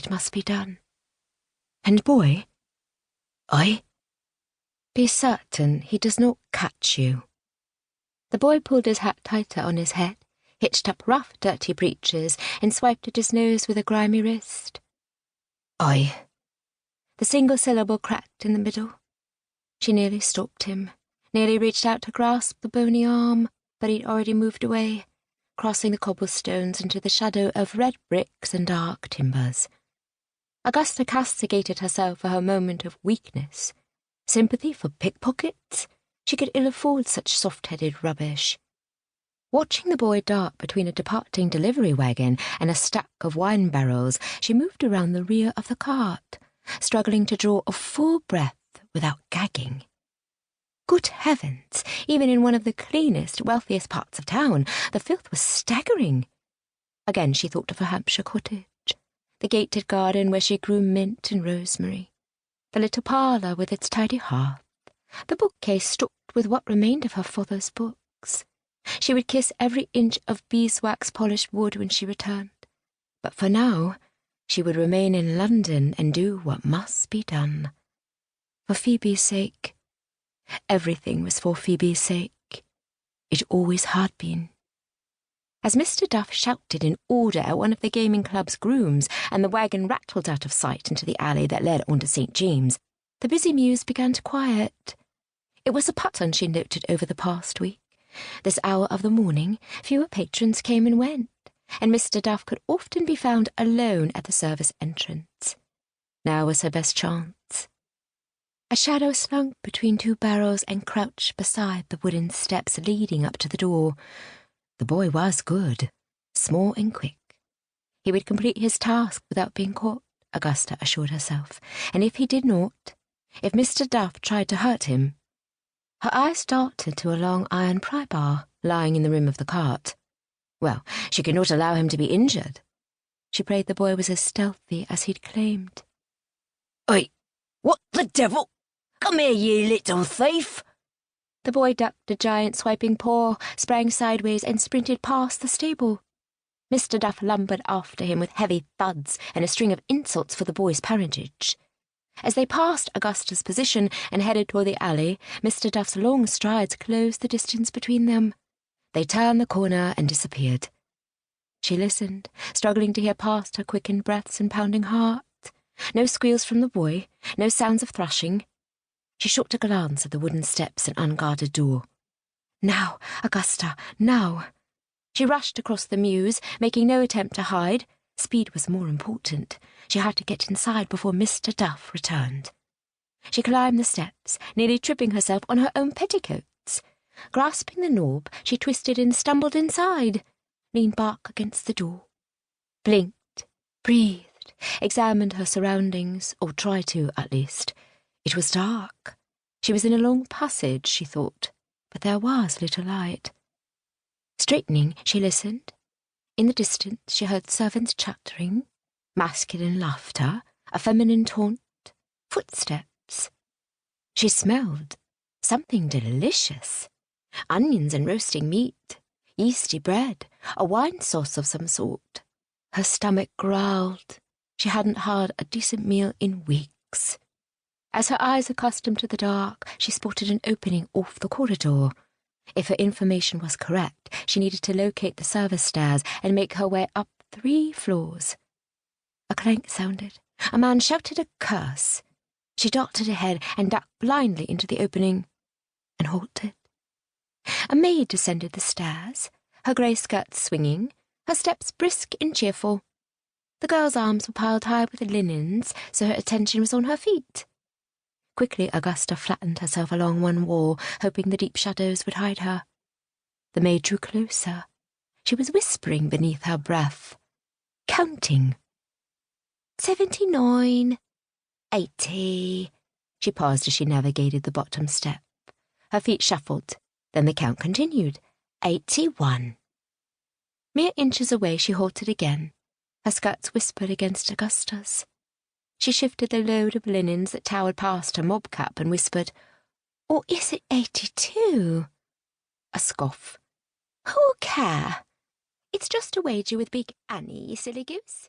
It must be done. And boy, I? Be certain he does not catch you. The boy pulled his hat tighter on his head, hitched up rough, dirty breeches, and swiped at his nose with a grimy wrist. I. The single syllable cracked in the middle. She nearly stopped him, nearly reached out to grasp the bony arm, but he'd already moved away, crossing the cobblestones into the shadow of red bricks and dark timbers. Augusta castigated herself for her moment of weakness. Sympathy for pickpockets? She could ill afford such soft-headed rubbish. Watching the boy dart between a departing delivery wagon and a stack of wine barrels, she moved around the rear of the cart, struggling to draw a full breath without gagging. Good heavens, even in one of the cleanest, wealthiest parts of town, the filth was staggering. Again she thought of her Hampshire cottage, the gated garden where she grew mint and rosemary, the little parlour with its tidy hearth, the bookcase stocked with what remained of her father's books. She would kiss every inch of beeswax-polished wood when she returned, but for now she would remain in London and do what must be done. For Phoebe's sake. Everything was for Phoebe's sake. It always had been. As Mr. Duff shouted in order at one of the gaming club's grooms and the wagon rattled out of sight into the alley that led on to St. James, the busy mews began to quiet. It was a pattern she noted over the past week. This hour of the morning, fewer patrons came and went, and Mr. Duff could often be found alone at the service entrance. Now was her best chance. A shadow slunk between two barrels and crouched beside the wooden steps leading up to the door. The boy was good, small and quick. He would complete his task without being caught, Augusta assured herself, and if he did not, if Mr. Duff tried to hurt him. Her eyes darted to a long iron pry bar lying in the rim of the cart. Well, she could not allow him to be injured. She prayed the boy was as stealthy as he'd claimed. "Oi, what the devil? Come here, you little thief!" The boy ducked a giant swiping paw, sprang sideways, and sprinted past the stable. Mr. Duff lumbered after him with heavy thuds and a string of insults for the boy's parentage. As they passed Augusta's position and headed toward the alley, Mr. Duff's long strides closed the distance between them. They turned the corner and disappeared. She listened, struggling to hear past her quickened breaths and pounding heart. No squeals from the boy, no sounds of thrashing. She shot a glance at the wooden steps and unguarded door. Now, Augusta, now! She rushed across the mews, making no attempt to hide. Speed was more important. She had to get inside before Mr. Duff returned. She climbed the steps, nearly tripping herself on her own petticoats. Grasping the knob, she twisted and stumbled inside, leaned back against the door, blinked, breathed, examined her surroundings, or tried to, at least. It was dark. She was in a long passage, she thought, but there was little light. Straightening, she listened. In the distance she heard servants chattering, masculine laughter, a feminine taunt, footsteps. She smelled something delicious. Onions and roasting meat, yeasty bread, a wine sauce of some sort. Her stomach growled. She hadn't had a decent meal in weeks. As her eyes accustomed to the dark, she spotted an opening off the corridor. If her information was correct, she needed to locate the service stairs and make her way up 3 floors. A clank sounded. A man shouted a curse. She darted ahead and ducked blindly into the opening, and halted. A maid descended the stairs, her grey skirts swinging, her steps brisk and cheerful. The girl's arms were piled high with linens, so her attention was on her feet. Quickly Augusta flattened herself along one wall, hoping the deep shadows would hide her. The maid drew closer. She was whispering beneath her breath, counting. 79, 80. She paused as she navigated the bottom step. Her feet shuffled. Then the count continued. 81. Mere inches away she halted again. Her skirts whispered against Augusta's. She shifted the load of linens that towered past her mob cap and whispered, "Or is it 82? A scoff. "Who'll care? It's just a wager with Big Annie, you silly goose."